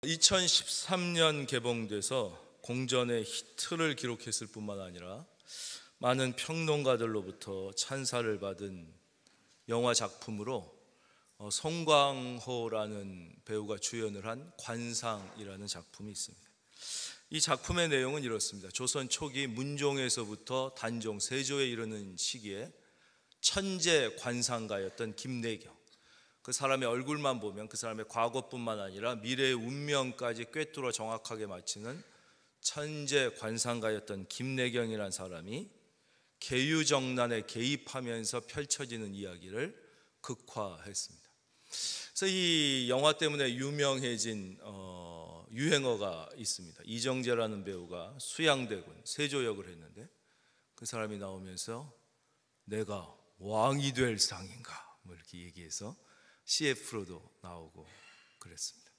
2013년 개봉돼서 공전의 히트를 기록했을 뿐만 아니라 많은 평론가들로부터 찬사를 받은 영화 작품으로 송광호라는 배우가 주연을 한 관상이라는 작품이 있습니다. 이 작품의 내용은 이렇습니다. 조선 초기 문종에서부터 단종 세조에 이르는 시기에 천재 관상가였던 김내경, 그 사람의 얼굴만 보면 그 사람의 과거뿐만 아니라 미래의 운명까지 꿰뚫어 정확하게 맞히는 천재 관상가였던 김내경이라는 사람이 계유정난에 개입하면서 펼쳐지는 이야기를 극화했습니다. 그래서 이 영화 때문에 유명해진 유행어가 있습니다. 이정재라는 배우가 수양대군 세조 역을 했는데 그 사람이 나오면서 내가 왕이 될 상인가 뭐 이렇게 얘기해서 CF로도 나오고 그랬습니다.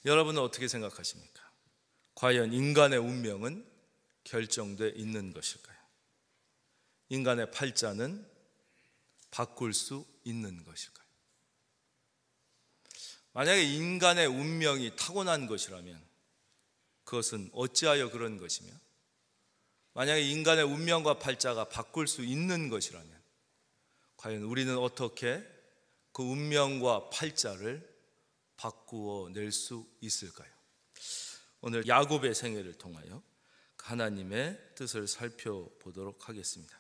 여러분은 어떻게 생각하십니까? 과연 인간의 운명은 결정돼 있는 것일까요? 인간의 팔자는 바꿀 수 있는 것일까요? 만약에 인간의 운명이 타고난 것이라면 그것은 어찌하여 그런 것이며, 만약에 인간의 운명과 팔자가 바꿀 수 있는 것이라면 과연 우리는 어떻게 그 운명과 팔자를 바꾸어 낼 수 있을까요? 오늘 야곱의 생애를 통하여 하나님의 뜻을 살펴보도록 하겠습니다.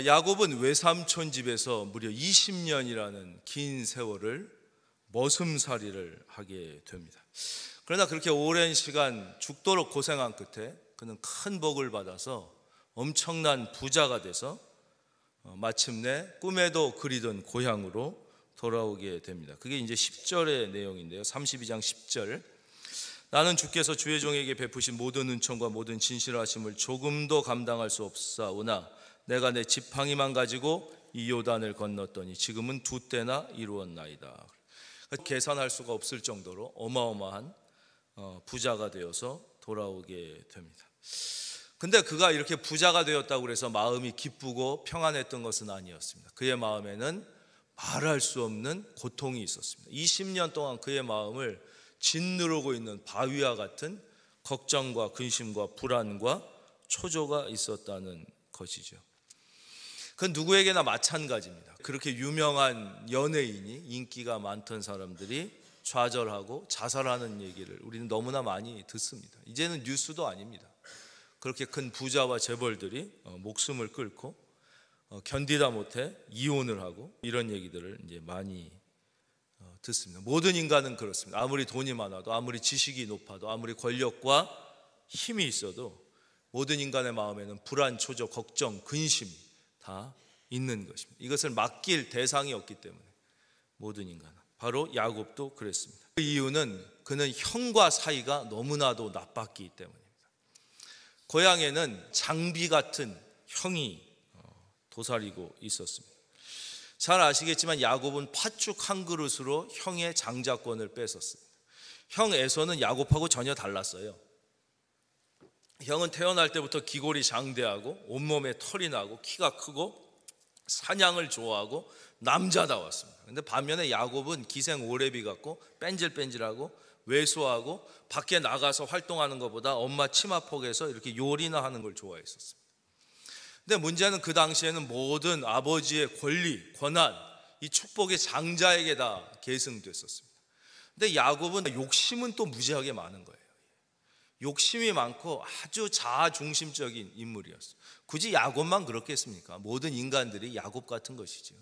야곱은 외삼촌 집에서 무려 20년이라는 긴 세월을 머슴살이를 하게 됩니다. 그러나 그렇게 오랜 시간 죽도록 고생한 끝에 그는 큰 복을 받아서 엄청난 부자가 돼서 마침내 꿈에도 그리던 고향으로 돌아오게 됩니다. 그게 이제 10절의 내용인데요. 32장 10절. 나는 주께서 주의 종에게 베푸신 모든 은총과 모든 진실하심을 조금도 감당할 수 없사오나 내가 내 지팡이만 가지고 이 요단을 건넜더니 지금은 2때나 이루었나이다. 계산할 수가 없을 정도로 어마어마한 부자가 되어서 돌아오게 됩니다. 근데 그가 이렇게 부자가 되었다고 해서 마음이 기쁘고 평안했던 것은 아니었습니다. 그의 마음에는 말할 수 없는 고통이 있었습니다. 20년 동안 그의 마음을 짓누르고 있는 바위와 같은 걱정과 근심과 불안과 초조가 있었다는 것이죠. 그건 누구에게나 마찬가지입니다. 그렇게 유명한 연예인이, 인기가 많던 사람들이 좌절하고 자살하는 얘기를 우리는 너무나 많이 듣습니다. 이제는 뉴스도 아닙니다. 그렇게 큰 부자와 재벌들이 목숨을 끊고 견디다 못해 이혼을 하고 이런 얘기들을 이제 많이 듣습니다. 모든 인간은 그렇습니다. 아무리 돈이 많아도, 아무리 지식이 높아도, 아무리 권력과 힘이 있어도 모든 인간의 마음에는 불안, 초조, 걱정, 근심 다 있는 것입니다. 이것을 맡길 대상이 없기 때문에 모든 인간은, 바로 야곱도 그랬습니다. 그 이유는 그는 형과 사이가 너무나도 나빴기 때문입니다. 고향에는 장비 같은 형이 도사리고 있었습니다. 잘 아시겠지만 야곱은 팥죽 한 그릇으로 형의 장자권을 뺏었습니다. 형 에서는 야곱하고 전혀 달랐어요. 형은 태어날 때부터 기골이 장대하고 온몸에 털이 나고 키가 크고 사냥을 좋아하고 남자다웠습니다. 그런데 반면에 야곱은 기생 오레비 같고 뺀질뺀질하고 왜소하고 밖에 나가서 활동하는 것보다 엄마 치마폭에서 이렇게 요리나 하는 걸 좋아했었습니다. 근데 문제는 그 당시에는 모든 아버지의 권리, 권한, 이 축복이 장자에게 다 계승됐었습니다. 근데 야곱은 욕심은 또 무지하게 많은 거예요. 욕심이 많고 아주 자아중심적인 인물이었어요. 굳이 야곱만 그렇겠습니까? 모든 인간들이 야곱 같은 것이죠.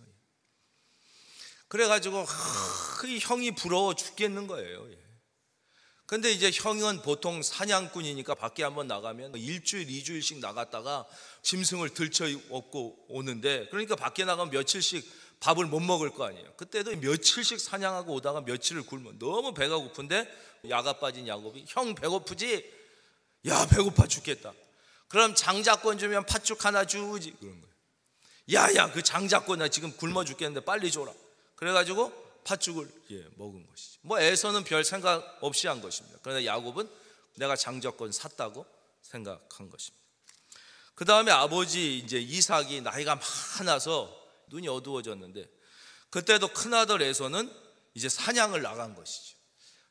그래가지고 이 형이 부러워 죽겠는 거예요. 근데 이제 형은 보통 사냥꾼이니까 밖에 한번 나가면 일주일, 2주일씩 나갔다가 짐승을 들쳐 업고 오는데, 그러니까 밖에 나가면 며칠씩 밥을 못 먹을 거 아니에요. 그때도 며칠씩 사냥하고 오다가 며칠을 굶어. 너무 배가 고픈데 야가 빠진 야곱이 형 배고프지? 야 배고파 죽겠다. 그럼 장자권 주면 팥죽 하나 주지. 그런 거예요. 야야 그 장자권 나 지금 굶어 죽겠는데 빨리 줘라. 그래가지고 팥죽을 먹은 것이죠. 뭐 에서는 별 생각 없이 한 것입니다. 그러나 야곱은 내가 장자권 샀다고 생각한 것입니다. 그 다음에 아버지 이제 이삭이 나이가 많아서 눈이 어두워졌는데, 그때도 큰아들 에서는 이제 사냥을 나간 것이죠.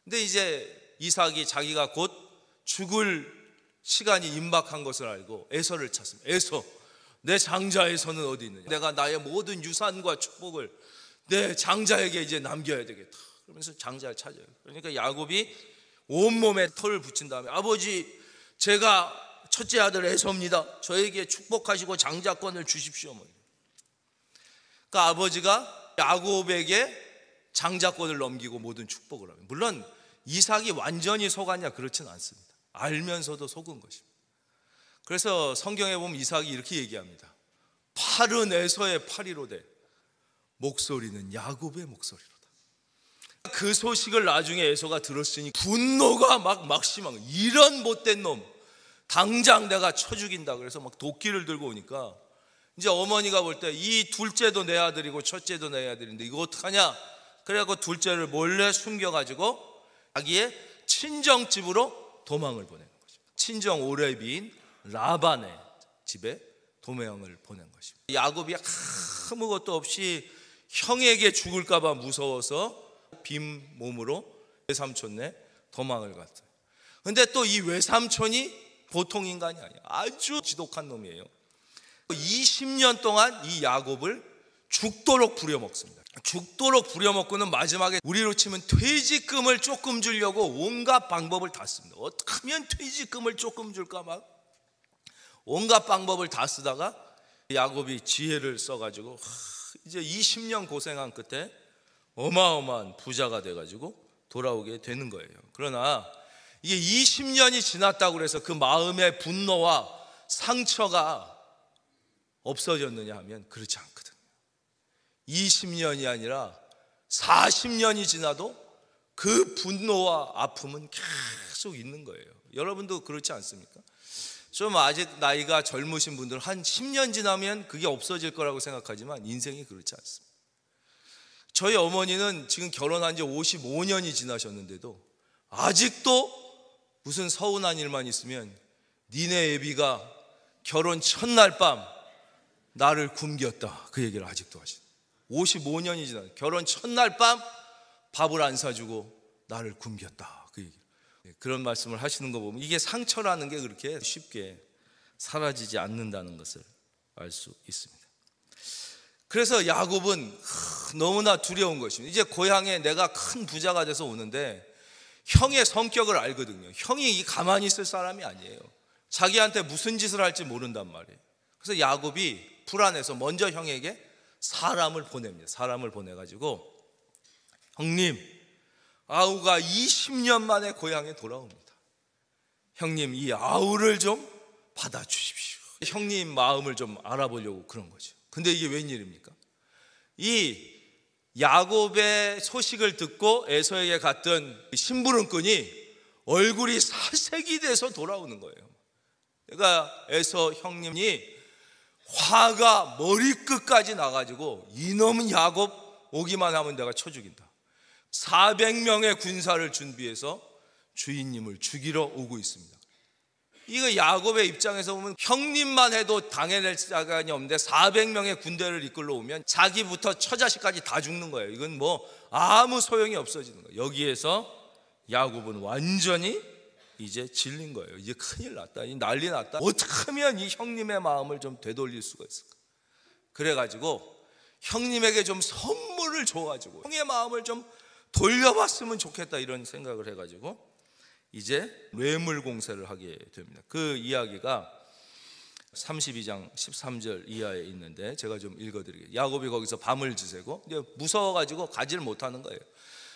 근데 이제 이삭이 자기가 곧 죽을 시간이 임박한 것을 알고 에서를 찾습니다. 에서, 내 장자 에서는 어디 있느냐? 내가 나의 모든 유산과 축복을 내 장자에게 이제 남겨야 되겠다. 그러면서 장자를 찾아요. 그러니까 야곱이 온몸에 털을 붙인 다음에, 아버지, 제가 첫째 아들 에서입니다. 저에게 축복하시고 장자권을 주십시오. 그러니까 아버지가 야곱에게 장자권을 넘기고 모든 축복을 하면, 물론 이삭이 완전히 속았냐? 그렇지는 않습니다. 알면서도 속은 것입니다. 그래서 성경에 보면 이삭이 이렇게 얘기합니다. 팔은 에서의 팔이로되 목소리는 야곱의 목소리로다. 그 소식을 나중에 에서가 들었으니 분노가 막 심한 거예요. 이런 못된 놈 당장 내가 쳐 죽인다. 그래서 막 도끼를 들고 오니까 이제 어머니가 볼 때 이 둘째도 내 아들이고 첫째도 내 아들인데 이거 어떡하냐? 그래갖고 둘째를 몰래 숨겨가지고 자기의 친정집으로 도망을 보내는 거죠. 친정 오레비인 라반의 집에 도망을 보낸 것입니다. 야곱이 아무것도 없이 형에게 죽을까봐 무서워서 빈 몸으로 외삼촌네 도망을 갔어요. 근데 또 이 외삼촌이 보통 인간이 아니에요. 아주 지독한 놈이에요. 20년 동안 이 야곱을 죽도록 부려먹습니다. 죽도록 부려먹고는 마지막에 우리로 치면 퇴직금을 조금 주려고 온갖 방법을 다 씁니다. 어떻게 하면 퇴직금을 조금 줄까 막 온갖 방법을 다 쓰다가 야곱이 지혜를 써가지고 이제 20년 고생한 끝에 어마어마한 부자가 돼가지고 돌아오게 되는 거예요. 그러나 이게 20년이 지났다고 해서 그 마음의 분노와 상처가 없어졌느냐 하면 그렇지 않거든요. 20년이 아니라 40년이 지나도 그 분노와 아픔은 계속 있는 거예요. 여러분도 그렇지 않습니까? 좀 아직 나이가 젊으신 분들은 한 10년 지나면 그게 없어질 거라고 생각하지만 인생이 그렇지 않습니다. 저희 어머니는 지금 결혼한 지 55년이 지나셨는데도 아직도 무슨 서운한 일만 있으면 니네 애비가 결혼 첫날 밤 나를 굶겼다, 그 얘기를 아직도 하시죠. 55년이 지나 결혼 첫날 밤 밥을 안 사주고 나를 굶겼다, 그 얘기. 그런 말씀을 하시는 거 보면 이게 상처라는 게 그렇게 쉽게 사라지지 않는다는 것을 알 수 있습니다. 그래서 야곱은 너무나 두려운 것입니다. 이제 고향에 내가 큰 부자가 돼서 오는데 형의 성격을 알거든요. 형이 가만히 있을 사람이 아니에요. 자기한테 무슨 짓을 할지 모른단 말이에요. 그래서 야곱이 불안해서 먼저 형에게 사람을 보냅니다. 사람을 보내가지고, 형님, 아우가 20년 만에 고향에 돌아옵니다. 형님, 이 아우를 좀 받아주십시오. 형님 마음을 좀 알아보려고 그런 거죠. 근데 이게 웬일입니까? 이 야곱의 소식을 듣고 에서에게 갔던 심부름꾼이 얼굴이 사색이 돼서 돌아오는 거예요. 그러니까 에서 형님이 화가 머리끝까지 나가지고 이놈은 야곱 오기만 하면 내가 쳐 죽인다. 400명의 군사를 준비해서 주인님을 죽이러 오고 있습니다. 이거 야곱의 입장에서 보면 형님만 해도 당해낼 자간이 없는데 400명의 군대를 이끌러 오면 자기부터 처자식까지 다 죽는 거예요. 이건 뭐 아무 소용이 없어지는 거예요. 여기에서 야곱은 완전히 이제 질린 거예요. 이제 큰일 났다, 난리 났다. 어떻게 하면 이 형님의 마음을 좀 되돌릴 수가 있을까? 그래가지고 형님에게 좀 선물을 줘가지고 형의 마음을 좀 돌려봤으면 좋겠다, 이런 생각을 해가지고 이제 뇌물 공세를 하게 됩니다. 그 이야기가 32장 13절 이하에 있는데 제가 좀 읽어드리겠습니다. 야곱이 거기서 밤을 지새고 이제 무서워가지고 가지를 못하는 거예요.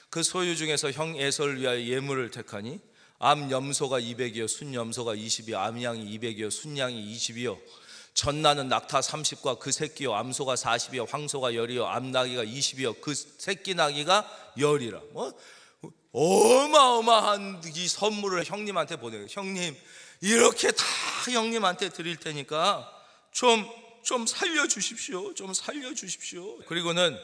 그 소유 중에서 형 에서를 위하여 예물을 택하니 암 염소가 200이요 순 염소가 20이요 암양이 200이요 순양이 20이요 전나는 낙타 30과 그 새끼요 암소가 40이요 황소가 10이요 암나귀가 20이요 그 새끼 나귀가 10이라. 뭐 어마어마한 이 선물을 형님한테 보내요. 형님, 이렇게 다 형님한테 드릴 테니까 좀 살려주십시오. 좀 살려주십시오. 그리고는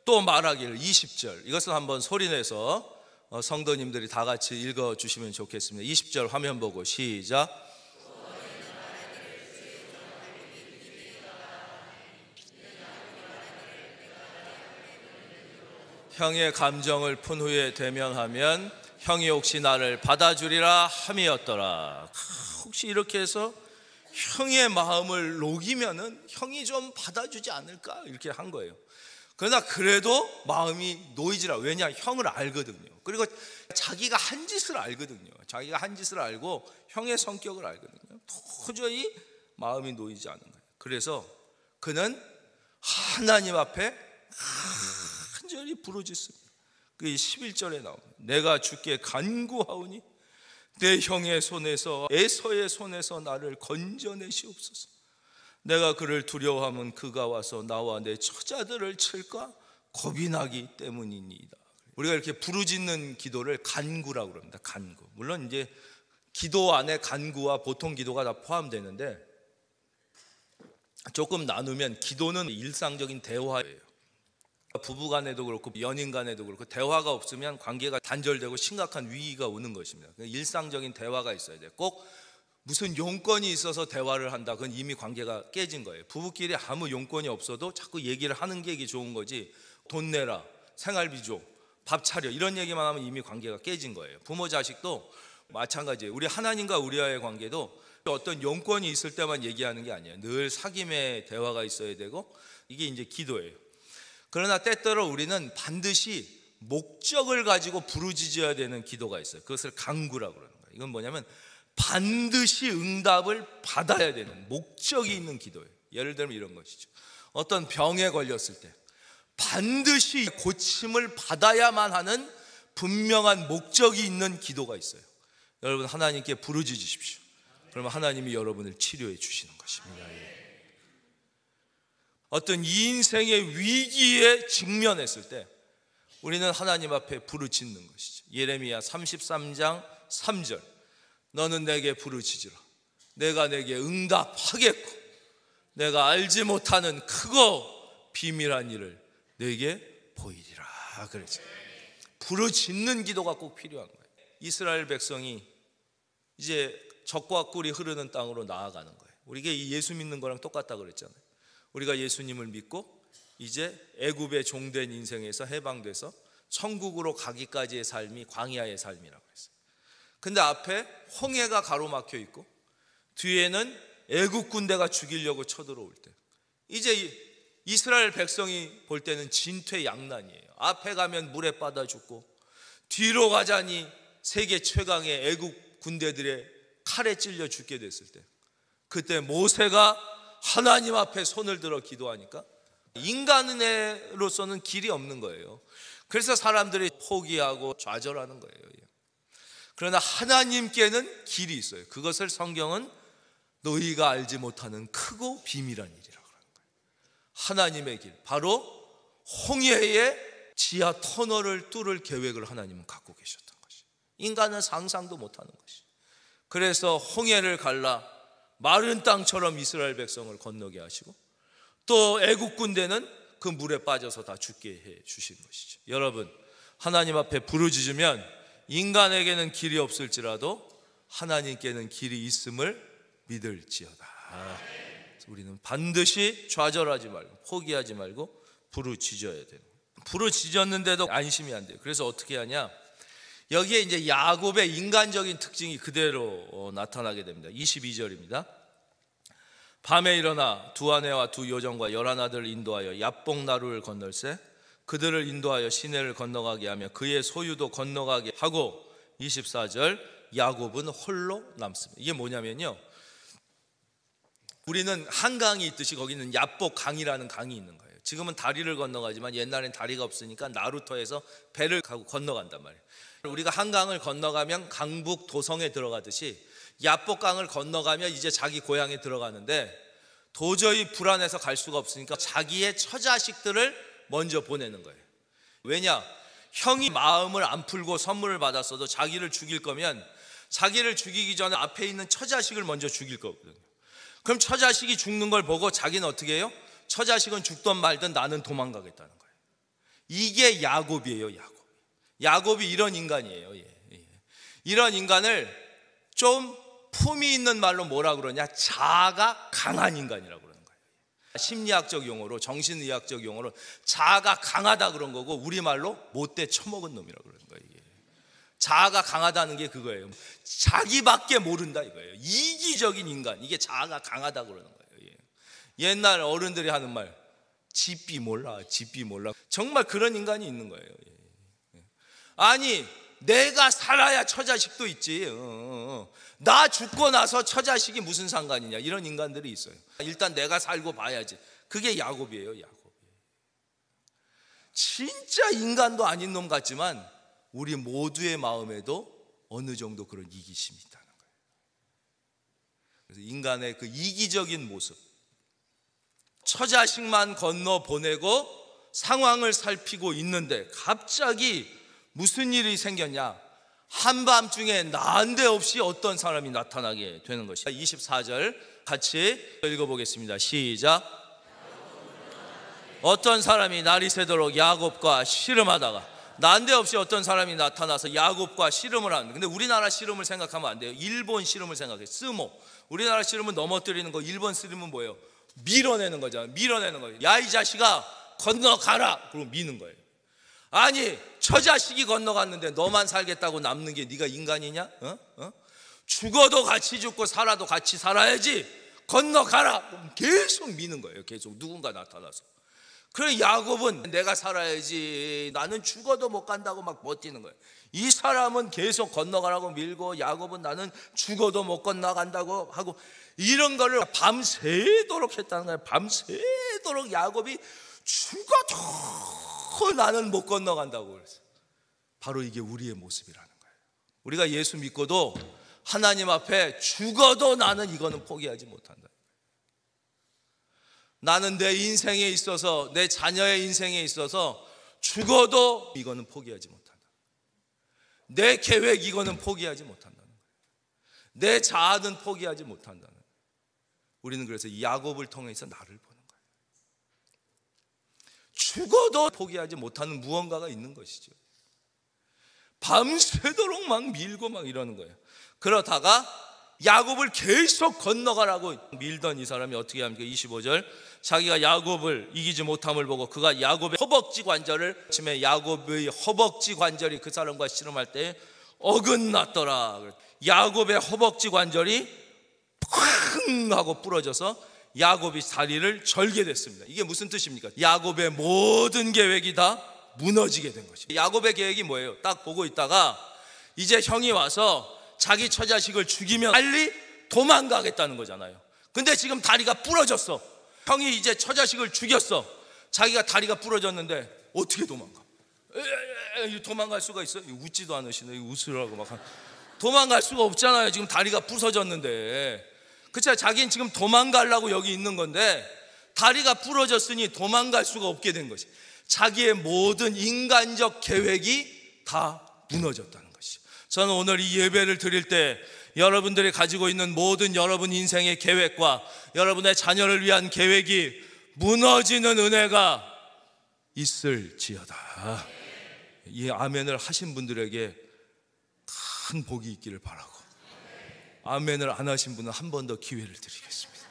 또 말하기를 20절, 이것을 한번 소리내서 성도님들이 다 같이 읽어주시면 좋겠습니다. 20절 화면 보고 시작. 형의 감정을 푼 후에 대면하면 형이 혹시 나를 받아주리라 함이었더라. 혹시 이렇게 해서 형의 마음을 녹이면은 형이 좀 받아주지 않을까 이렇게 한 거예요. 그러나 그래도 마음이 놓이지라. 왜냐? 형을 알거든요. 그리고 자기가 한 짓을 알거든요. 자기가 한 짓을 알고 형의 성격을 알거든요. 도저히 마음이 놓이지 않은 거예요. 그래서 그는 하나님 앞에 간절히 부르짖습니다. 그 11절에 나옵니다. 내가 주께 간구하오니 내 형의 손에서 에서의 손에서 나를 건져내시옵소서. 내가 그를 두려워하면 그가 와서 나와 내 처자들을 칠까 겁이 나기 때문이니이다. 우리가 이렇게 부르짖는 기도를 간구라고 그럽니다. 간구. 물론 이제 기도 안에 간구와 보통 기도가 다 포함되는데, 조금 나누면 기도는 일상적인 대화예요. 부부 간에도 그렇고 연인 간에도 그렇고 대화가 없으면 관계가 단절되고 심각한 위기가 오는 것입니다. 일상적인 대화가 있어야 돼요. 꼭 무슨 용건이 있어서 대화를 한다, 그건 이미 관계가 깨진 거예요. 부부끼리 아무 용건이 없어도 자꾸 얘기를 하는 게 좋은 거지, 돈 내라, 생활비 줘, 밥 차려, 이런 얘기만 하면 이미 관계가 깨진 거예요. 부모 자식도 마찬가지예요. 우리 하나님과 우리와의 관계도 어떤 용건이 있을 때만 얘기하는 게 아니에요. 늘 사귐의 대화가 있어야 되고, 이게 이제 기도예요. 그러나 때때로 우리는 반드시 목적을 가지고 부르짖어야 되는 기도가 있어요. 그것을 간구라고 그러는 거예요. 이건 뭐냐면 반드시 응답을 받아야 되는 목적이 있는 기도예요. 예를 들면 이런 것이죠. 어떤 병에 걸렸을 때 반드시 고침을 받아야만 하는 분명한 목적이 있는 기도가 있어요. 여러분, 하나님께 부르짖으십시오. 그러면 하나님이 여러분을 치료해 주시는 것입니다. 어떤 인생의 위기에 직면했을 때 우리는 하나님 앞에 부르짖는 것이죠. 예레미야 33장 3절, 너는 내게 부르짖으라. 내가 내게 응답하겠고 내가 알지 못하는 크고 비밀한 일을 내게 보이리라. 그러죠. 부르짖는 기도가 꼭 필요한 거예요. 이스라엘 백성이 이제 적과 꿀이 흐르는 땅으로 나아가는 거예요. 우리가 예수 믿는 거랑 똑같다 그랬잖아요. 우리가 예수님을 믿고 이제 애굽의 종된 인생에서 해방돼서 천국으로 가기까지의 삶이 광야의 삶이라고 했어요. 근데 앞에 홍해가 가로막혀 있고 뒤에는 애굽 군대가 죽이려고 쳐들어올 때, 이제 이스라엘 백성이 볼 때는 진퇴양난이에요. 앞에 가면 물에 빠져 죽고 뒤로 가자니 세계 최강의 애굽 군대들의 칼에 찔려 죽게 됐을 때, 그때 모세가 하나님 앞에 손을 들어 기도하니까 인간으로서는 길이 없는 거예요. 그래서 사람들이 포기하고 좌절하는 거예요. 그러나 하나님께는 길이 있어요. 그것을 성경은 너희가 알지 못하는 크고 비밀한 일이라고 하는 거예요. 하나님의 길, 바로 홍해의 지하 터널을 뚫을 계획을 하나님은 갖고 계셨던 것이, 인간은 상상도 못하는 것이. 그래서 홍해를 갈라 마른 땅처럼 이스라엘 백성을 건너게 하시고, 또 애국 군대는 그 물에 빠져서 다 죽게 해 주신 것이죠. 여러분, 하나님 앞에 부르짖으면 인간에게는 길이 없을지라도 하나님께는 길이 있음을 믿을지어다. 우리는 반드시 좌절하지 말고 포기하지 말고 부르짖어야 돼요. 부르짖었는데도 안심이 안 돼요. 그래서 어떻게 하냐? 여기에 이제 야곱의 인간적인 특징이 그대로 나타나게 됩니다. 22절입니다. 밤에 일어나 두 아내와 두 여종과 11아들을 인도하여 야복 나루를 건널세 그들을 인도하여 시내를 건너가게 하며 그의 소유도 건너가게 하고, 24절, 야곱은 홀로 남습니다. 이게 뭐냐면요, 우리는 한강이 있듯이 거기는 야복 강이라는 강이 있는 거예요. 지금은 다리를 건너가지만 옛날엔 다리가 없으니까 나루터에서 배를 가고 건너간단 말이에요. 우리가 한강을 건너가면 강북 도성에 들어가듯이 야복강을 건너가면 이제 자기 고향에 들어가는데, 도저히 불안해서 갈 수가 없으니까 자기의 처자식들을 먼저 보내는 거예요. 왜냐? 형이 마음을 안 풀고 선물을 받았어도 자기를 죽일 거면 자기를 죽이기 전에 앞에 있는 처자식을 먼저 죽일 거거든요. 그럼 처자식이 죽는 걸 보고 자기는 어떻게 해요? 처자식은 죽든 말든 나는 도망가겠다는 거예요. 이게 야곱이에요. 야곱이 이런 인간이에요. 이런 인간을 좀 품이 있는 말로 뭐라 그러냐? 자아가 강한 인간이라고 그러는 거예요. 심리학적 용어로, 정신의학적 용어로 자아가 강하다 그런 거고, 우리말로 못돼 처먹은 놈이라고 그러는 거예요. 자아가 강하다는 게 그거예요. 자기밖에 모른다 이거예요. 이기적인 인간, 이게 자아가 강하다 그러는 거예요. 옛날 어른들이 하는 말, 집비 몰라, 집비 몰라. 정말 그런 인간이 있는 거예요. 아니, 내가 살아야 처자식도 있지. 나 죽고 나서 처자식이 무슨 상관이냐, 이런 인간들이 있어요. 일단 내가 살고 봐야지. 그게 야곱이에요. 야곱. 진짜 인간도 아닌 놈 같지만 우리 모두의 마음에도 어느 정도 그런 이기심이 있다는 거예요. 그래서 인간의 그 이기적인 모습, 처자식만 건너 보내고 상황을 살피고 있는데 갑자기 무슨 일이 생겼냐? 한밤중에 난데없이 어떤 사람이 나타나게 되는 것이다. 24절 같이 읽어보겠습니다. 시작. 어떤 사람이 날이 새도록 야곱과 씨름하다가, 난데없이 어떤 사람이 나타나서 야곱과 씨름을 하는데, 근데 우리나라 씨름을 생각하면 안 돼요. 일본 씨름을 생각해요. 스모. 우리나라 씨름은 넘어뜨리는 거, 일본 씨름은 뭐예요? 밀어내는 거잖아요. 밀어내는 거예요. 야, 이 자식아 건너가라, 그러고 미는 거예요. 아니, 처자식이 건너갔는데 너만 살겠다고 남는 게 네가 인간이냐? 죽어도 같이 죽고 살아도 같이 살아야지, 건너가라, 계속 미는 거예요. 계속 누군가 나타나서. 그래, 야곱은 내가 살아야지, 나는 죽어도 못 간다고 막 버티는 거예요. 이 사람은 계속 건너가라고 밀고, 야곱은 나는 죽어도 못 건너간다고 하고, 이런 거를 밤새도록 했다는 거예요. 밤새도록 야곱이 죽어도 나는 못 건너간다고 그랬어요. 바로 이게 우리의 모습이라는 거예요. 우리가 예수 믿고도 하나님 앞에 죽어도 나는 이거는 포기하지 못한다. 나는 내 인생에 있어서, 내 자녀의 인생에 있어서 죽어도 이거는 포기하지 못한다. 내 계획 이거는 포기하지 못한다는 거예요. 내 자아는 포기하지 못한다는 거예요. 우리는 그래서 야곱을 통해서 나를 보는 거예요. 죽어도 포기하지 못하는 무언가가 있는 것이죠. 밤새도록 막 밀고 막 이러는 거예요. 그러다가 야곱을 계속 건너가라고 밀던 이 사람이 어떻게 합니까? 25절, 자기가 야곱을 이기지 못함을 보고 그가 야곱의 허벅지 관절을 치매, 야곱의 허벅지 관절이 그 사람과 씨름할 때 어긋났더라. 야곱의 허벅지 관절이 팡 하고 부러져서 야곱이 다리를 절게 됐습니다. 이게 무슨 뜻입니까? 야곱의 모든 계획이 다 무너지게 된 것이죠. 야곱의 계획이 뭐예요? 딱 보고 있다가 이제 형이 와서 자기 처자식을 죽이면 빨리 도망가겠다는 거잖아요. 근데 지금 다리가 부러졌어. 형이 이제 처자식을 죽였어. 자기가 다리가 부러졌는데 어떻게 도망가? 도망갈 수가 있어? 웃지도 않으시네. 웃으라고 막. 도망갈 수가 없잖아요. 지금 다리가 부서졌는데. 그쵸? 자기는 지금 도망가려고 여기 있는 건데 다리가 부러졌으니 도망갈 수가 없게 된 것이, 자기의 모든 인간적 계획이 다 무너졌다는 것이. 저는 오늘 이 예배를 드릴 때 여러분들이 가지고 있는 모든 여러분 인생의 계획과 여러분의 자녀를 위한 계획이 무너지는 은혜가 있을지어다. 이 아멘을 하신 분들에게 큰 복이 있기를 바라고, 아멘을 안 하신 분은 한 번 더 기회를 드리겠습니다.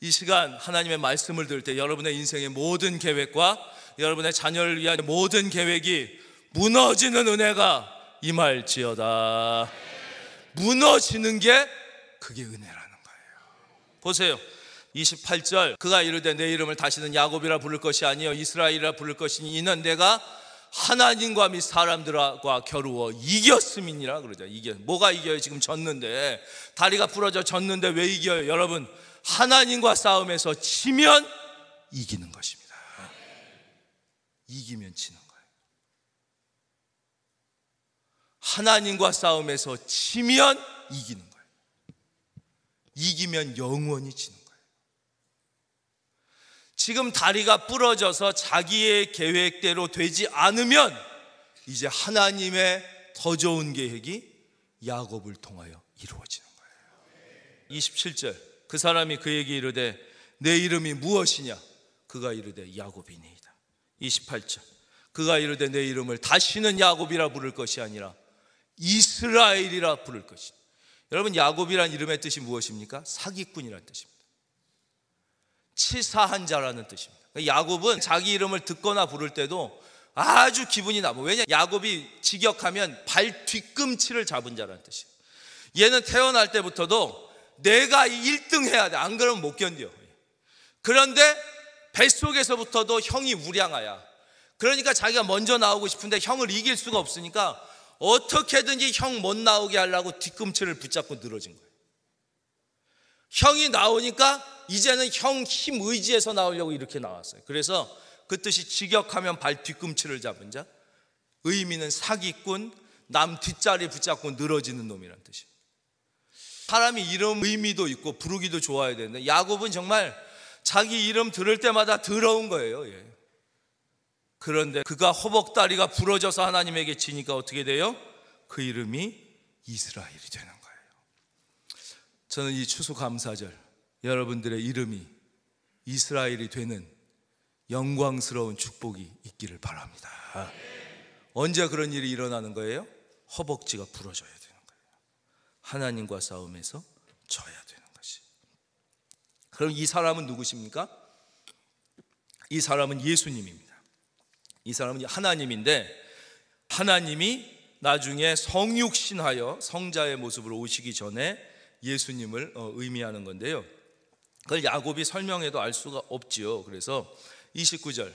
이 시간 하나님의 말씀을 들을 때 여러분의 인생의 모든 계획과 여러분의 자녀를 위한 모든 계획이 무너지는 은혜가 임할지어다. 무너지는 게 그게 은혜라는 거예요. 보세요. 28절, 그가 이르되 내 이름을 다시는 야곱이라 부를 것이 아니요 이스라엘이라 부를 것이니 이는 내가 하나님과 및 사람들과 겨루어 이겼음이니라. 그러죠. 뭐가 이겨요? 지금 졌는데, 다리가 부러져 졌는데 왜 이겨요? 여러분, 하나님과 싸움에서 지면 이기는 것입니다. 이기면 지는 거예요. 하나님과 싸움에서 지면 이기는 거예요. 이기면 영원히 지는 거예요. 지금 다리가 부러져서 자기의 계획대로 되지 않으면 이제 하나님의 더 좋은 계획이 야곱을 통하여 이루어지는 거예요. 27절, 그 사람이 그에게 이르되 내 이름이 무엇이냐? 그가 이르되 야곱이니이다. 28절, 그가 이르되 내 이름을 다시는 야곱이라 부를 것이 아니라 이스라엘이라 부를 것이다. 여러분, 야곱이란 이름의 뜻이 무엇입니까? 사기꾼이라는 뜻입니다. 치사한 자라는 뜻입니다. 야곱은 자기 이름을 듣거나 부를 때도 아주 기분이 나빠. 왜냐? 야곱이 직역하면 발 뒤꿈치를 잡은 자라는 뜻이에요. 얘는 태어날 때부터도 내가 1등 해야 돼. 안 그러면 못 견뎌. 그런데 뱃속에서부터도 형이 우량하야. 그러니까 자기가 먼저 나오고 싶은데 형을 이길 수가 없으니까 어떻게든지 형 못 나오게 하려고 뒤꿈치를 붙잡고 늘어진 거예요. 형이 나오니까 이제는 형 힘 의지해서 나오려고 이렇게 나왔어요. 그래서 그 뜻이 직역하면 발 뒤꿈치를 잡은 자, 의미는 사기꾼, 남 뒷자리 붙잡고 늘어지는 놈이란 뜻이에요. 사람이 이름 의미도 있고 부르기도 좋아야 되는데 야곱은 정말 자기 이름 들을 때마다 더러운 거예요. 그런데 그가 허벅다리가 부러져서 하나님에게 지니까 어떻게 돼요? 그 이름이 이스라엘이 되는 거예요. 저는 이 추수감사절 여러분들의 이름이 이스라엘이 되는 영광스러운 축복이 있기를 바랍니다. 언제 그런 일이 일어나는 거예요? 허벅지가 부러져야 되는 거예요. 하나님과 싸움에서 져야 되는 것이. 그럼 이 사람은 누구십니까? 이 사람은 예수님입니다. 이 사람은 하나님인데 하나님이 나중에 성육신하여 성자의 모습으로 오시기 전에 예수님을 의미하는 건데요. 그걸 야곱이 설명해도 알 수가 없지요. 그래서 29절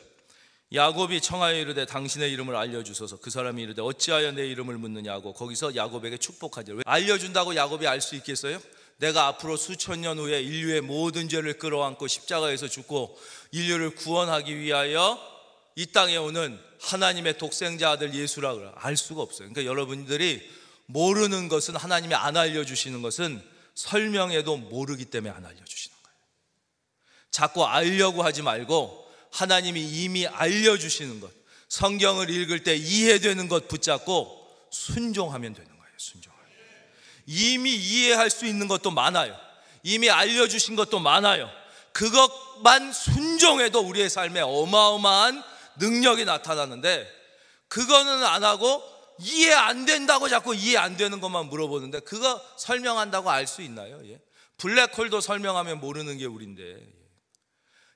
야곱이 청하여 이르되 당신의 이름을 알려주소서. 그 사람이 이르되 어찌하여 내 이름을 묻느냐고 거기서 야곱에게 축복하지. 왜 알려준다고 야곱이 알 수 있겠어요? 내가 앞으로 수천 년 후에 인류의 모든 죄를 끌어안고 십자가에서 죽고 인류를 구원하기 위하여 이 땅에 오는 하나님의 독생자 아들 예수라 알 수가 없어요. 그러니까 여러분들이 모르는 것은 하나님이 안 알려주시는 것은 설명해도 모르기 때문에 안 알려주시는 거예요. 자꾸 알려고 하지 말고 하나님이 이미 알려주시는 것, 성경을 읽을 때 이해되는 것 붙잡고 순종하면 되는 거예요. 순종하면. 이미 이해할 수 있는 것도 많아요. 이미 알려주신 것도 많아요. 그것만 순종해도 우리의 삶에 어마어마한 능력이 나타나는데 그거는 안 하고 이해 안 된다고 자꾸 이해 안 되는 것만 물어보는데 그거 설명한다고 알 수 있나요? 블랙홀도 설명하면 모르는 게 우리인데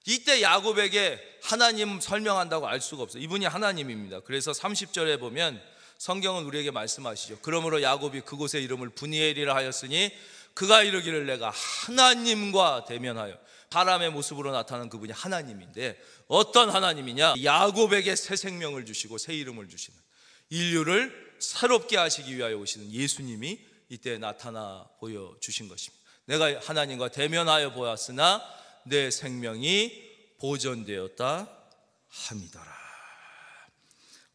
이때 야곱에게 하나님 설명한다고 알 수가 없어요. 이분이 하나님입니다. 그래서 30절에 보면 성경은 우리에게 말씀하시죠. 그러므로 야곱이 그곳의 이름을 브니엘이라 하였으니 그가 이르기를 내가 하나님과 대면하여. 사람의 모습으로 나타난 그분이 하나님인데 어떤 하나님이냐? 야곱에게 새 생명을 주시고 새 이름을 주시는, 인류를 새롭게 하시기 위하여 오시는 예수님이 이때 나타나 보여주신 것입니다. 내가 하나님과 대면하여 보았으나 내 생명이 보존되었다 함이더라.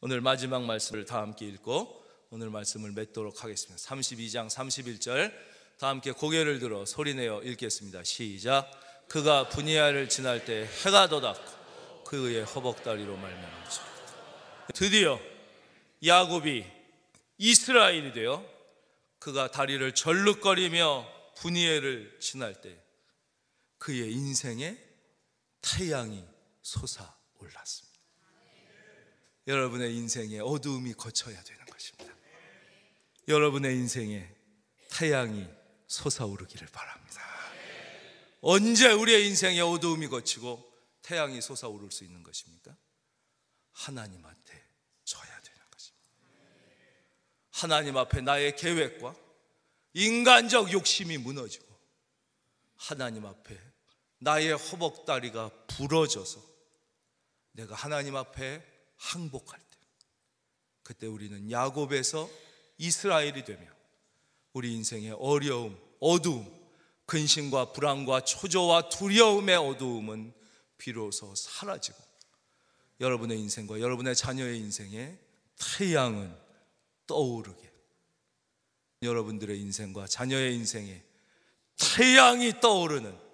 오늘 마지막 말씀을 다 함께 읽고 오늘 말씀을 맺도록 하겠습니다. 32장 31절 다 함께 고개를 들어 소리내어 읽겠습니다. 시작. 그가 브니엘을 지날 때 해가 돋았고 그의 허벅다리로 말미암았죠. 드디어 야곱이 이스라엘이 되어 그가 다리를 절룩거리며 브니엘을 지날 때 그의 인생에 태양이 솟아올랐습니다. 여러분의 인생에 어두움이 거쳐야 되는 것입니다. 여러분의 인생에 태양이 솟아오르기를 바랍니다. 언제 우리의 인생에 어두움이 거치고 태양이 솟아오를 수 있는 것입니까? 하나님한테 져야 되는 것입니다. 하나님 앞에 나의 계획과 인간적 욕심이 무너지고 하나님 앞에 나의 허벅다리가 부러져서 내가 하나님 앞에 항복할 때, 그때 우리는 야곱에서 이스라엘이 되며 우리 인생의 어려움, 어두움, 근심과 불안과 초조와 두려움의 어두움은 비로소 사라지고 여러분의 인생과 여러분의 자녀의 인생에 태양은 떠오르게, 여러분들의 인생과 자녀의 인생에 태양이 떠오르는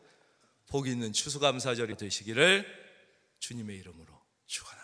복 있는 추수감사절이 되시기를 주님의 이름으로 축원합니다.